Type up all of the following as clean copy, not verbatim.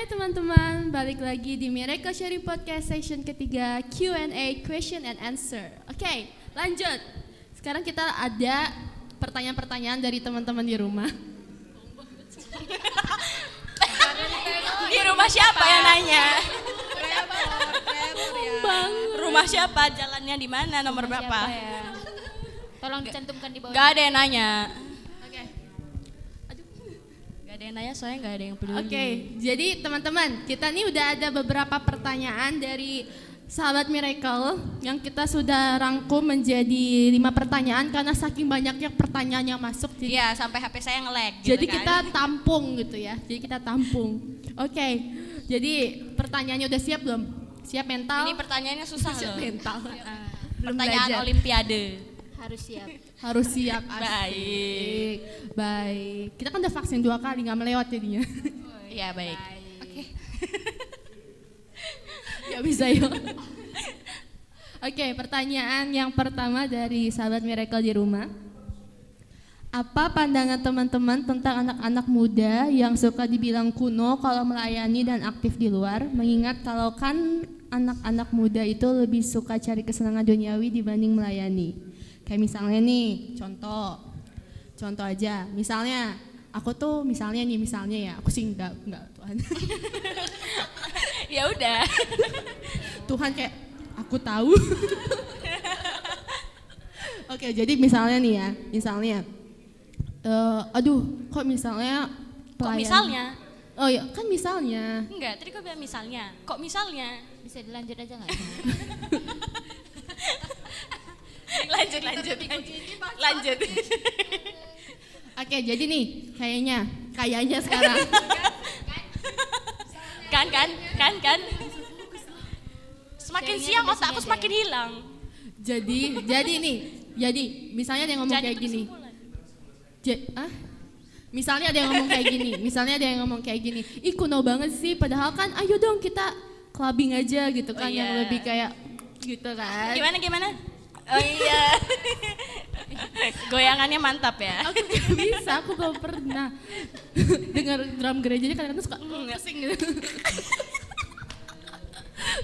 Hai teman-teman, balik lagi di Miracle Sharing Podcast session ketiga Q&A, question and answer. Oke, lanjut. Sekarang kita ada pertanyaan-pertanyaan dari teman-teman di rumah. Di rumah siapa yang nanya? Rumah siapa? Jalannya di mana? Nomor berapa? Ya? Tolong dicantumkan di bawah. Gak ada yang nanya. Oke. Gak ada yang nanya soalnya gak ada yang peduli. Oke, jadi teman-teman, kita nih udah ada beberapa pertanyaan dari sahabat Miracle yang kita sudah rangkum menjadi 5 pertanyaan karena saking banyaknya pertanyaan yang masuk. Iya, sampai HP saya nge-lag gitu Jadi kan. kita tampung gitu ya. Jadi kita tampung. Oke. Jadi pertanyaannya udah siap belum? Siap mental? Ini pertanyaannya susah Siap loh. mental. Pertanyaan belajar. olimpiade. Harus siap. Harus siap. Baik. Baik. Kita kan udah vaksin 2 kali, nggak melewat jadinya. Iya, baik. Gak bisa yuk. Oke, pertanyaan yang pertama dari sahabat Miracle di rumah. Apa pandangan teman-teman tentang anak-anak muda yang suka dibilang kuno kalau melayani dan aktif di luar? Mengingat kalau kan anak-anak muda itu lebih suka cari kesenangan duniawi dibanding melayani. Kayak misalnya nih, contoh aja. Misalnya, aku tuh misalnya ya, aku sih enggak Tuhan. Ya udah. Tuhan kayak aku tahu. Oke, jadi misalnya nih ya, kok misalnya Kok pelayan- misalnya? Oh ya, kan misalnya. Enggak, tadi kau bilang misalnya. Kok misalnya? Bisa dilanjut aja nggak? Lanjut. Oke, jadi nih, kayaknya sekarang. Kan. Semakin siang otakku semakin hilang. Jadi misalnya ada yang ngomong Jadi kayak itu gini. kesimpulan. Misalnya ada yang ngomong kayak gini. Ih, kuno banget sih, padahal kan ayo dong kita clubbing aja gitu kan, Oh, yang iya. lebih kayak gitu kan. Gimana? Oh iya. Goyangannya mantap ya. Aku gak bisa, aku gak pernah dengar drum gerejanya kadang-kadang suka pusing gitu.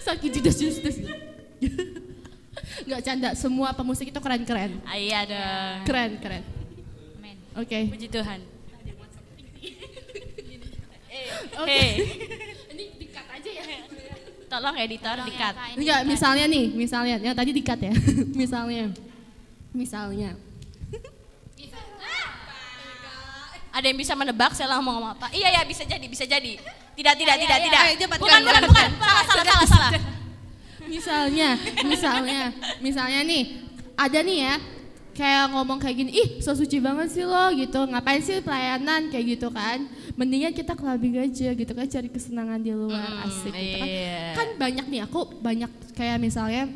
Sakit judes. Gak canda, semua pemusik itu keren-keren. Iya dong. Keren. Amin. Oke. Puji Tuhan. Oke. Ini di-cut aja ya. Tolong editor di-cut. Enggak, misalnya, yang tadi di-cut ya. Misalnya. Ada yang bisa menebak saya mau ngomong apa? Iya, bisa jadi. Tidak. Ayo, cepat, Bukan. gerak. Salah. Misalnya nih, ada nih ya, kayak ngomong kayak gini, ih so suci banget sih lo gitu, ngapain sih pelayanan kayak gitu kan, mendingan kita clubbing aja gitu kan, cari kesenangan di luar, asik gitu kan. Iya. Kan aku banyak kayak misalnya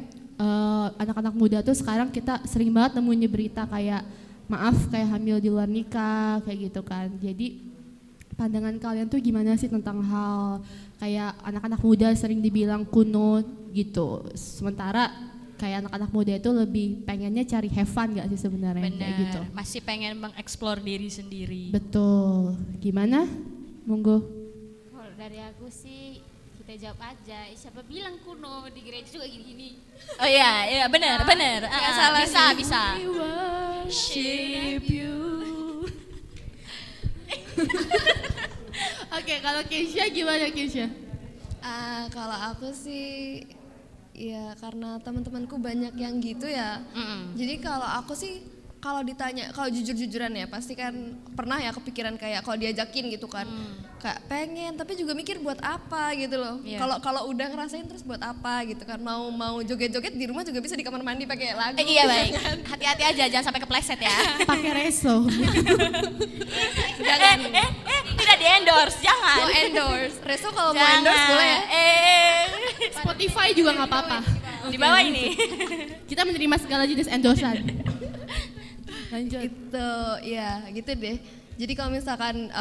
anak-anak muda tuh sekarang kita sering banget nemuin berita kayak maaf kayak hamil di luar nikah kayak gitu kan. Jadi pandangan kalian tuh gimana sih tentang hal kayak anak-anak muda sering dibilang kuno gitu, sementara kayak anak-anak muda itu lebih pengennya cari have fun gak sih sebenarnya kayak gitu. Masih pengen mengeksplor diri sendiri. Betul. Gimana? Monggo. Kalau dari aku sih kita jawab aja. Siapa bilang kuno di gereja juga gini-gini. Oh iya, benar. Bisa. We worship you. Oke, kalau Keisha gimana Keisha? Kalau aku sih ya karena teman-temanku banyak yang gitu ya. Jadi kalau aku sih kalau ditanya, kalau jujur-jujuran ya pasti kan pernah ya kepikiran kayak kalau diajakin gitu kan. Kayak pengen tapi juga mikir buat apa gitu loh. Kalau udah ngerasain terus buat apa gitu kan. Mau joget-joget di rumah juga bisa di kamar mandi pakai lagu. Iya baik. Hati-hati aja jangan sampai kepleset ya. Pakai reso. Jangan. Tidak di-endorse, jangan. Mau endorse. Reso kalau mau endorse boleh ya. Spotify juga nggak apa-apa. Di bawah ini. Kita menerima segala jenis endorsan. Lanjut. Itu ya gitu deh. Jadi kalau misalkan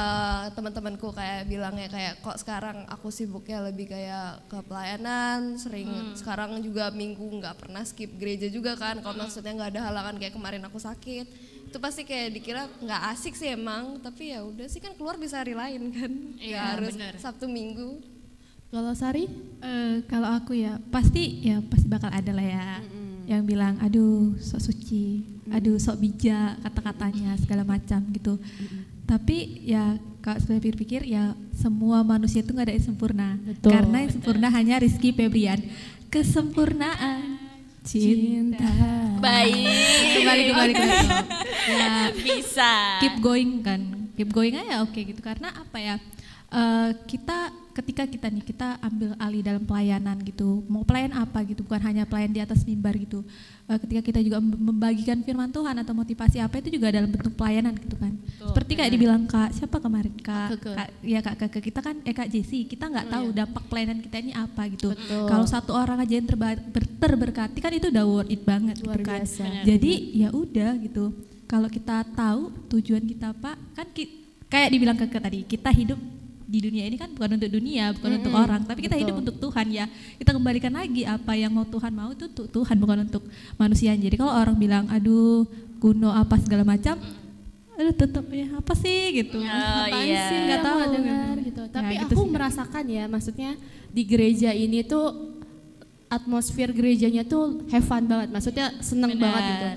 teman-temanku kayak bilangnya kayak kok sekarang aku sibuknya lebih kayak ke pelayanan, sering sekarang juga minggu nggak pernah skip gereja juga kan. Kalau maksudnya nggak ada halangan kayak kemarin aku sakit, itu pasti kayak dikira nggak asik sih emang. Tapi ya udah sih kan keluar bisa hari lain kan. Iya, Nggak harus bener. Sabtu Minggu. Kalau Sari? Kalau aku ya pasti bakal ada lah ya yang bilang aduh sok suci, aduh sok bijak kata-katanya segala macam gitu. Tapi ya kalau saya pikir-pikir ya semua manusia itu nggak ada yang sempurna. Betul. Karena yang sempurna hanya Rizky Febrian. Kesempurnaan cinta. Baik. Kembali ke situ. Ya Bisa. keep going aja oke gitu. Karena apa ya? Ketika kita ambil alih dalam pelayanan gitu, mau pelayan apa gitu, bukan hanya pelayan di atas mimbar gitu. Ketika kita juga membagikan firman Tuhan atau motivasi apa itu juga dalam bentuk pelayanan gitu kan. Seperti kayak dibilang siapa kemarin Kak kita kan Kak Jessy, kita nggak tahu dampak pelayanan kita ini apa gitu. Kalau satu orang aja yang terberkati kan itu udah worth it banget gitu kan. Jadi ya udah gitu. Kalau kita tahu tujuan kita apa, kan kayak dibilang tadi, kita hidup di dunia ini kan bukan untuk dunia, bukan untuk orang, tapi kita hidup untuk Tuhan ya. Kita kembalikan lagi apa yang mau Tuhan mau itu untuk Tuhan, bukan untuk manusia. Jadi kalau orang bilang aduh kuno apa segala macam, aduh tetap ya apa sih gitu. Apaan iya. sih nggak tahu dengar gitu. Tapi gitu aku sih. merasakan ya, maksudnya di gereja ini tuh atmosfer gerejanya tuh have fun banget, maksudnya seneng banget gitu.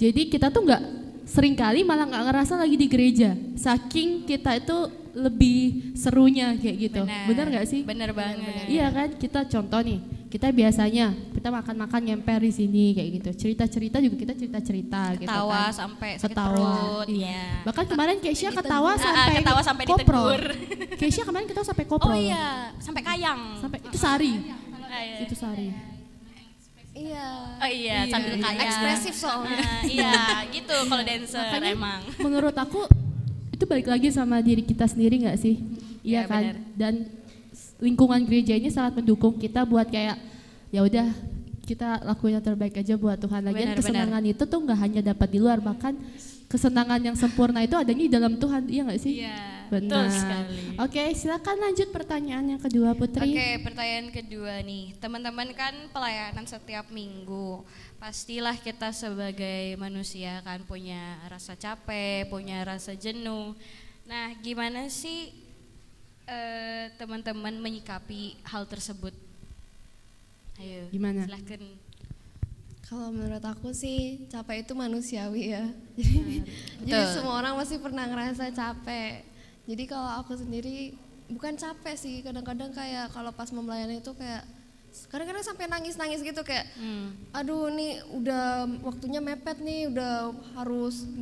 Jadi kita tuh nggak seringkali malah nggak ngerasa lagi di gereja, saking kita itu lebih serunya kayak gitu. Bener nggak sih? Bener banget. Iya kan, kita contoh nih, kita biasanya kita makan-makan nyemper di sini kayak gitu. Cerita-cerita juga kita cerita-cerita gitu Ketawa kan. sampai sakit Ketawa, perut. iya. Bahkan kemarin Keisha ketawa sampai ditegur. Keisha kemarin kita sampai koprol. Oh iya, sampai kayang. Sampai itu Sari. Iya. Itu Sari. Iya. Oh iya, sambil kayang. Ekspresif soalnya. Iya, gitu kalau dancer Makanya emang. menurut aku itu balik lagi sama diri kita sendiri nggak sih? Iya Ya, kan. benar. Dan lingkungan gereja ini sangat mendukung kita buat kayak ya udah kita lakuin yang terbaik aja buat Tuhan. Lagian Benar, kesenangan itu tuh nggak hanya dapat di luar, bahkan kesenangan yang sempurna itu adanya di dalam Tuhan. Iya nggak sih? Iya. Betul sekali. Oke, silakan lanjut pertanyaan yang kedua Putri. Oke, pertanyaan kedua nih. Teman-teman kan pelayanan setiap minggu. Pastilah kita sebagai manusia kan punya rasa capek, punya rasa jenuh. Nah, gimana sih teman-teman menyikapi hal tersebut? Ayo, Gimana? silahkan. Kalau menurut aku sih capek itu manusiawi ya. Jadi Betul. semua orang pasti pernah ngerasa capek. Jadi kalau aku sendiri bukan capek sih, kadang-kadang kayak kalau pas melayani itu kayak kadang-kadang sampai nangis-nangis gitu kayak aduh nih udah waktunya mepet nih, udah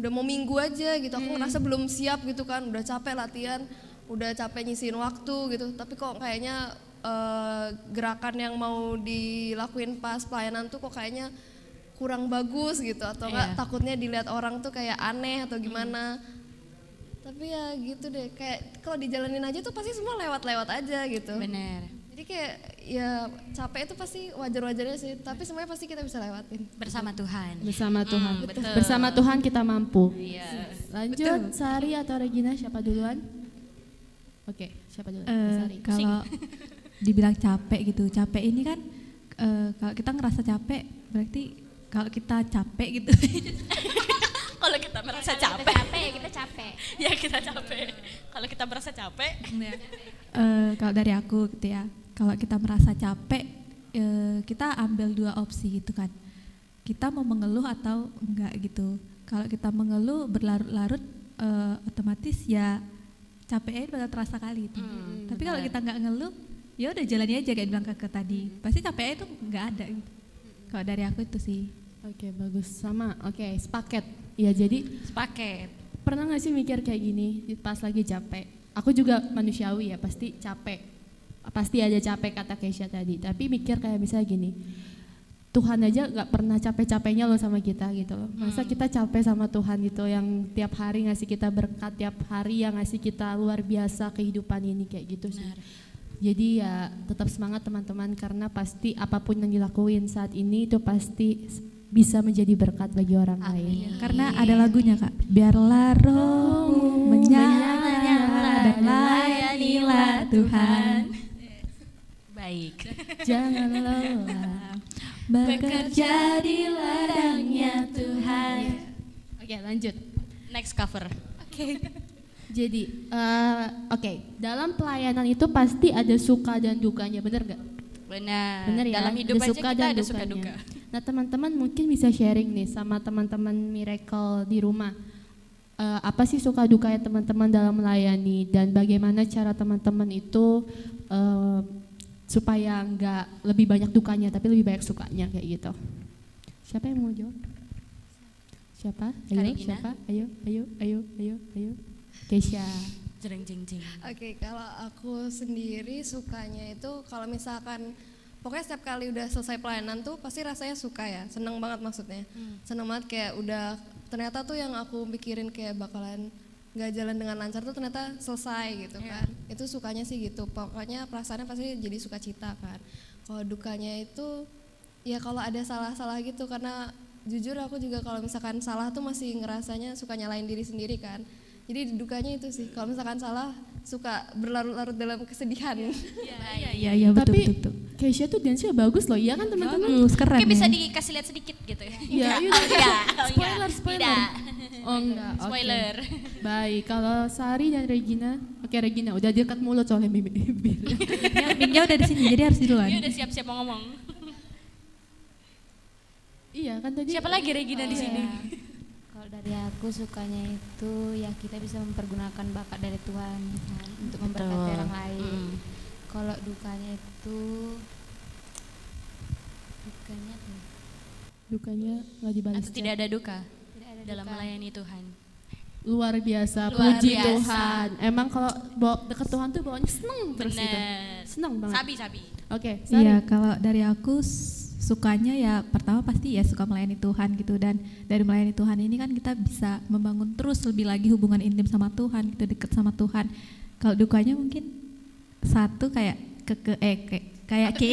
mau minggu aja gitu. Aku ngerasa belum siap gitu kan, udah capek latihan, udah capek nyisihin waktu gitu. Tapi kok kayaknya gerakan yang mau dilakuin pas pelayanan tuh kok kayaknya kurang bagus gitu, atau enggak takutnya dilihat orang tuh kayak aneh atau gimana. Tapi ya gitu deh, kayak kalau dijalanin aja tuh pasti semua lewat-lewat aja gitu. Benar. Jadi kayak ya capek itu pasti wajar-wajarnya sih, tapi semuanya pasti kita bisa lewatin. Bersama Tuhan. Bersama Tuhan. betul. Bersama Tuhan kita mampu. Iya. Lanjut, Sari atau Regina, siapa duluan? Oke, siapa duluan? Sari. Kalau dibilang capek gitu, capek ini kan kalau kita ngerasa capek berarti kalau kita capek gitu. Kalau kita merasa capek, Kita capek. ya kita capek. Kalau kita merasa capek, Kalau dari aku gitu ya, kalau kita merasa capek, kita ambil dua opsi gitu kan. Kita mau mengeluh atau enggak gitu. Kalau kita mengeluh berlarut-larut, otomatis ya capeknya bakal terasa kali itu. Tapi kalau kita nggak ngeluh, ya udah jalani aja kayak bilang kakak tadi. Pasti capeknya itu nggak ada gitu. Kalau dari aku itu sih. Oke, bagus. Sama. Oke, sepaket. Ya jadi sepaket. pernah gak sih mikir kayak gini pas lagi capek? Aku juga manusiawi ya, pasti capek. Pasti ada capek kata Keisha tadi. Tapi mikir kayak misalnya gini, Tuhan aja gak pernah capek-capeknya loh sama kita gitu loh. Masa kita capek sama Tuhan gitu yang tiap hari ngasih kita berkat, tiap hari yang ngasih kita luar biasa kehidupan ini kayak gitu sih. Jadi ya tetap semangat teman-teman, karena pasti apapun yang dilakuin saat ini itu pasti bisa menjadi berkat bagi orang lain. Karena ada lagunya Kak, biarlah rohmu menyala dan layanilah Tuhan. Baik. Jangan lelah Bekerja di ladangnya Tuhan. Oke, lanjut. Next cover. Jadi, oke, dalam pelayanan itu pasti ada suka dan dukanya, bener gak? Benar. Bener ya, Dalam hidup ada aja suka kita dan ada dukanya. suka duka. Nah teman-teman mungkin bisa sharing nih sama teman-teman Miracle di rumah. Apa sih suka dukanya teman-teman dalam melayani dan bagaimana cara teman-teman itu supaya nggak lebih banyak dukanya tapi lebih banyak sukanya kayak gitu. Siapa yang mau jawab? Siapa? Ayo, Karina. siapa? Ayo. Keisha. Jeng jeng jeng. Oke, kalau aku sendiri sukanya itu kalau misalkan pokoknya setiap kali udah selesai pelayanan tuh pasti rasanya suka ya, seneng banget maksudnya. Seneng banget kayak udah ternyata tuh yang aku pikirin kayak bakalan nggak jalan dengan lancar tuh ternyata selesai gitu kan. Itu sukanya sih gitu, pokoknya perasaannya pasti jadi sukacita kan. Kalau dukanya itu ya kalau ada salah-salah gitu karena jujur aku juga kalau misalkan salah tuh masih ngerasanya suka nyalain diri sendiri kan. Jadi dukanya itu sih, kalau misalkan salah suka berlarut-larut dalam kesedihan. Iya betul Tapi betul. Keisha tuh dance-nya bagus loh, iya kan teman-teman? Bagus, keren. Mungkin bisa ya. dikasih lihat sedikit gitu ya. Iya, iya. Spoiler, Spoiler. Oh enggak, oke. Spoiler. Baik, kalau Sari dan Regina, oke Regina udah dekat mulut soalnya bibir. Ya, Mingga udah di sini, jadi harus duluan. Dia udah siap-siap mau ngomong. Iya kan tadi. Siapa lagi Regina di sini? Kalau dari aku sukanya itu ya kita bisa mempergunakan bakat dari Tuhan kan, untuk memberkati orang lain. Kalau dukanya itu dukanya apa ya? Dukanya nggak dibalas. Atau tidak ada duka Tidak ada dalam duka. melayani Tuhan. Luar biasa, Luar puji biasa. Tuhan. Emang kalau bawa deket Tuhan tuh bawanya seneng terus gitu. Bener. Seneng banget. Sabi. Oke, Sari. Iya, kalau dari aku sukanya ya pertama pasti ya suka melayani Tuhan gitu, dan dari melayani Tuhan ini kan kita bisa membangun terus lebih lagi hubungan intim sama Tuhan, gitu deket sama Tuhan. Kalau dukanya mungkin satu kayak kayak kalau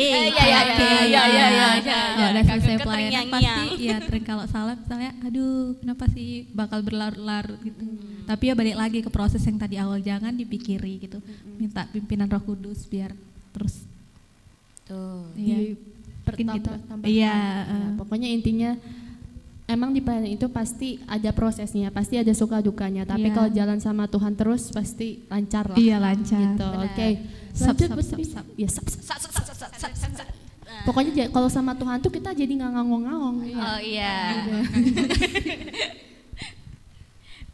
udah selesai pelayanan pasti ya kalau salah misalnya aduh kenapa sih bakal berlarut-larut gitu. Tapi ya balik lagi ke proses yang tadi awal, jangan dipikiri gitu, minta pimpinan Roh Kudus biar terus Tuh. iya. Mungkin gitu. Tambah-tambah. Iya, Ya, pokoknya intinya emang di pelayanan itu pasti ada prosesnya, pasti ada suka dukanya. Tapi Iya. kalau jalan sama Tuhan terus pasti lancar lah. Iya, lancar. Gitu. Benar. Oke. Sap, Lanjut sap, Putri. sap, sap. Ya, sap. Sat. Pokoknya kalau sama Tuhan tuh kita jadi nggak ngangong-ngangong. Oh iya.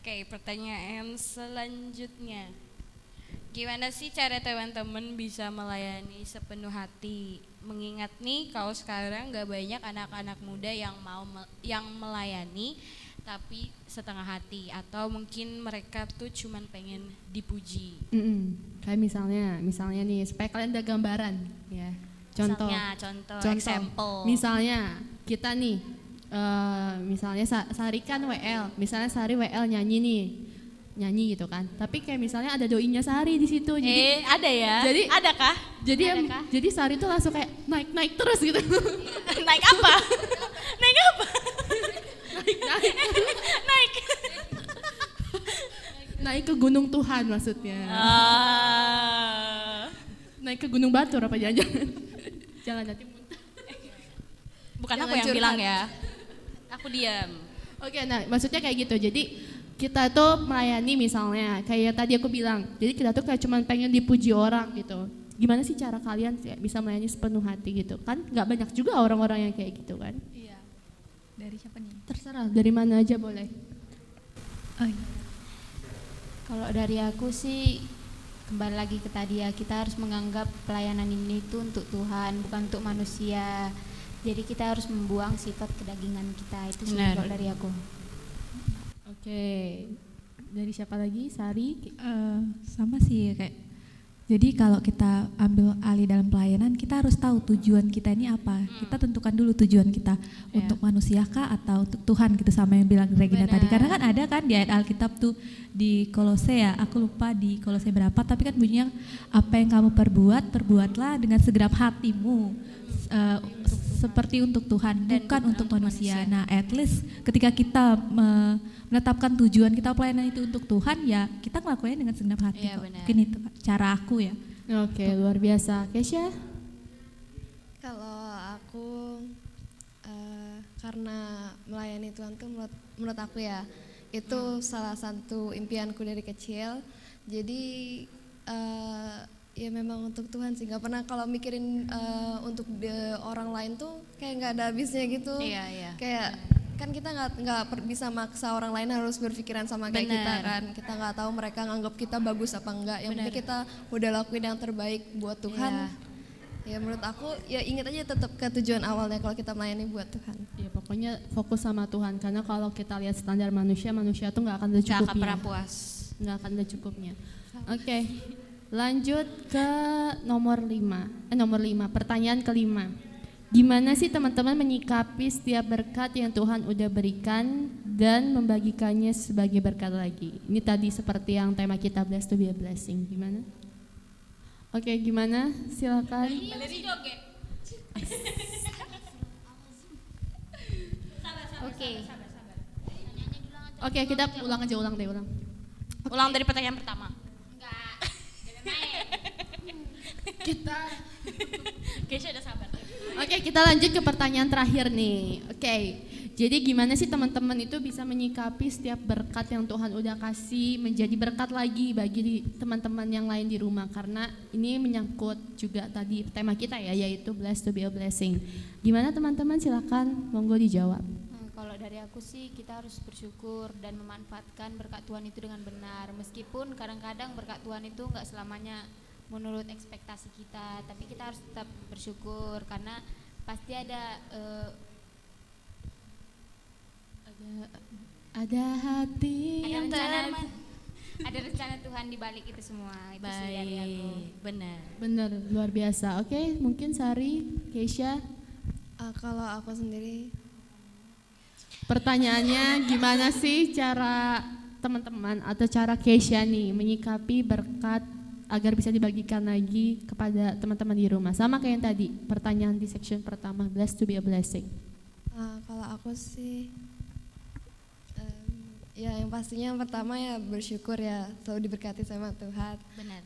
Oke, pertanyaan selanjutnya. Gimana sih cara teman-teman bisa melayani sepenuh hati? Mengingat nih kalau sekarang gak banyak anak-anak muda yang yang melayani tapi setengah hati, atau mungkin mereka tuh cuman pengen dipuji. Kayak misalnya nih, supaya kalian ada gambaran ya. Contoh, example. Misalnya kita nih, misalnya Sari kan WL, misalnya Sari WL nyanyi gitu kan. Tapi kayak misalnya ada doinya Sari di situ. Jadi Ada ya? Jadi- Adakah? jadi Sari tuh langsung kayak naik terus gitu. Naik apa? Naik apa? Naik. Naik ke gunung Tuhan maksudnya. Naik ke gunung Batur apa jangan-jangan? Jangan nanti muntah. Bukan Jangan aku yang curhat. bilang ya. Aku diam. Oke, nah maksudnya kayak gitu. Jadi kita tuh melayani misalnya kayak tadi aku bilang. Jadi kita tuh kayak cuman pengen dipuji orang gitu. Gimana sih cara kalian kayak bisa melayani sepenuh hati gitu? Kan nggak banyak juga orang-orang yang kayak gitu kan? Iya. Dari siapa nih? Terserah dari mana aja boleh. Oh, iya. Kalau dari aku sih kembali lagi ke tadi ya, kita harus menganggap pelayanan ini itu untuk Tuhan, bukan untuk manusia. Jadi kita harus membuang sifat kedagingan kita, itu sih Benar. kalau dari aku. Oke. Dari siapa lagi? Sari? Sama sih kayak. Jadi kalau kita ambil alih dalam pelayanan, kita harus tahu tujuan kita ini apa. Kita tentukan dulu tujuan kita, untuk manusia kah atau untuk Tuhan gitu, sama yang bilang Regina tadi. Karena kan ada kan di ayat Alkitab tuh di Kolose ya, aku lupa di Kolose berapa, tapi kan bunyinya apa yang kamu perbuatlah dengan segenap hatimu. Seperti untuk Tuhan, bukan untuk manusia. Nah, at least ketika kita menetapkan tujuan kita pelayanan itu untuk Tuhan, ya kita ngelakuinnya dengan segenap hati. Iya, kok. benar. Mungkin itu cara aku ya. Oke, luar biasa. Keisha? Kalau aku karena melayani Tuhan tuh menurut aku ya Itu salah satu impianku dari kecil. Jadi ya memang untuk Tuhan sih, nggak pernah kalau mikirin untuk orang lain tuh kayak nggak ada habisnya gitu. Iya. Kayak kan kita nggak bisa maksa orang lain harus berpikiran sama kayak kita kan. Kita nggak tahu mereka nganggap kita bagus apa enggak. Yang penting kita udah lakuin yang terbaik buat Tuhan. Ya menurut aku ya ingat aja tetap ke tujuan awalnya kalau kita melayani buat Tuhan. Ya pokoknya fokus sama Tuhan, karena kalau kita lihat standar manusia tuh nggak akan ada cukupnya. Nggak akan pernah puas. Nggak akan ada cukupnya. Oke, lanjut ke nomor 5. Pertanyaan kelima. Gimana sih teman-teman menyikapi setiap berkat yang Tuhan udah berikan dan membagikannya sebagai berkat lagi? Ini tadi seperti yang tema kita Blessed to be a Blessing. Gimana? Oke, gimana? Silakan. Oke, kita ulang aja. Ulang dari pertanyaan pertama. Keisha udah sabar. Oke, kita lanjut ke pertanyaan terakhir nih. Oke, jadi gimana sih teman-teman itu bisa menyikapi setiap berkat yang Tuhan udah kasih menjadi berkat lagi bagi teman-teman yang lain di rumah? Karena ini menyangkut juga tadi tema kita ya, yaitu Blessed to be a Blessing. Gimana teman-teman? Silakan, monggo dijawab. Kalau dari aku sih kita harus bersyukur dan memanfaatkan berkat Tuhan itu dengan benar. Meskipun kadang-kadang berkat Tuhan itu nggak selamanya menurut ekspektasi kita, tapi kita harus tetap bersyukur karena pasti ada hati yang ada rencana Tuhan di balik itu semua. Itu sih dari aku. Benar, luar biasa. Oke, mungkin Sari, Keisha. Kalau aku sendiri, pertanyaannya gimana sih cara teman-teman atau cara Keisha nih menyikapi berkat agar bisa dibagikan lagi kepada teman-teman di rumah? Sama kayak yang tadi, pertanyaan di section pertama, Blessed to be a Blessing. kalau aku sih ya yang pastinya yang pertama ya bersyukur ya, selalu diberkati sama Tuhan. Benar.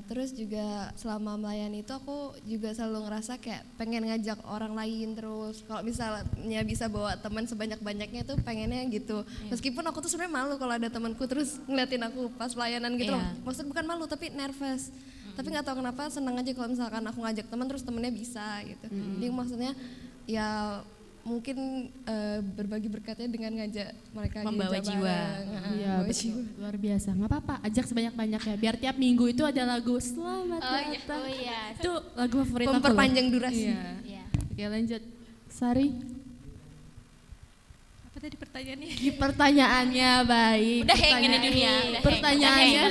Terus juga selama melayani itu aku juga selalu ngerasa kayak pengen ngajak orang lain terus. Kalau misalnya bisa bawa teman sebanyak-banyaknya tuh pengennya gitu. Meskipun aku tuh sebenarnya malu kalau ada temanku terus ngeliatin aku pas pelayanan gitu loh. Maksudnya bukan malu tapi nervous. Tapi nggak tahu kenapa senang aja kalau misalkan aku ngajak teman terus temennya bisa gitu. Jadi maksudnya ya mungkin berbagi berkatnya dengan ngajak mereka membawa jiwa. Iya, betul. Luar biasa. Nggak apa-apa, ajak sebanyak-banyaknya. Biar tiap minggu itu ada lagu Selamat Datang. Itu lagu favorit aku. Memperpanjang durasi. Iya. Oke, lanjut. Sari. Apa tadi pertanyaannya? Pertanyaannya baik. Udah hang ini dunia. Pertanyaannya.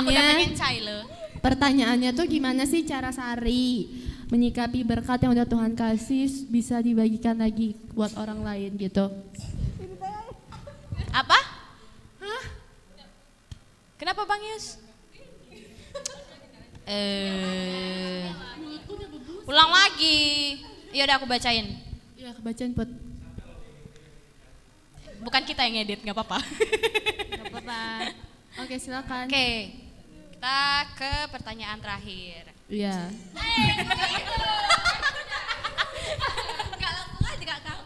Aku udah pengen Chile. Pertanyaannya tuh gimana sih cara Sari menyikapi berkat yang udah Tuhan kasih bisa dibagikan lagi buat orang lain gitu? Apa? Hah? Kenapa Bang Yus? Ulang lagi. Iya udah aku bacain. Iya, kebacain Put. Bukan kita yang edit, nggak apa-apa. Gak apa-apa. Oke, silakan. Oke, kita ke pertanyaan terakhir. Iya.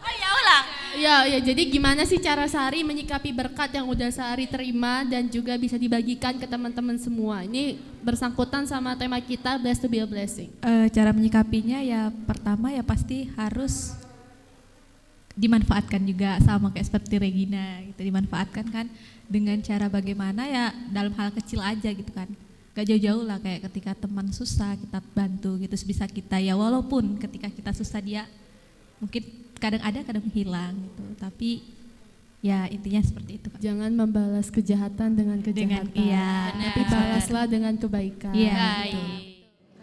Oh ya ulang. Iya, jadi gimana sih cara Sari menyikapi berkat yang udah Sari terima dan juga bisa dibagikan ke teman-teman semua? Ini bersangkutan sama tema kita Blessed to be a Blessing. Cara menyikapinya ya pertama ya pasti harus dimanfaatkan juga, sama kayak seperti Regina gitu, dimanfaatkan kan dengan cara bagaimana ya dalam hal kecil aja gitu kan. Gak jauh-jauh lah kayak ketika teman susah kita bantu gitu sebisa kita ya, walaupun ketika kita susah dia mungkin kadang ada kadang hilang gitu, tapi ya intinya seperti itu Kak. Jangan membalas kejahatan dengan kejahatan, tapi balaslah dengan kebaikan. Iya.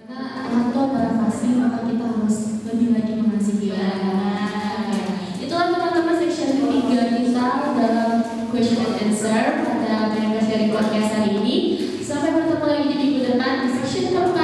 Karena Tuhan itu adalah kasih, maka kita harus lebih lagi mengasihi orang lain. Itulah teman-teman section ketiga kita dalam question and answer pada members dari podcast hari ini. Sampai bertemu lagi di minggu depan di section keempat.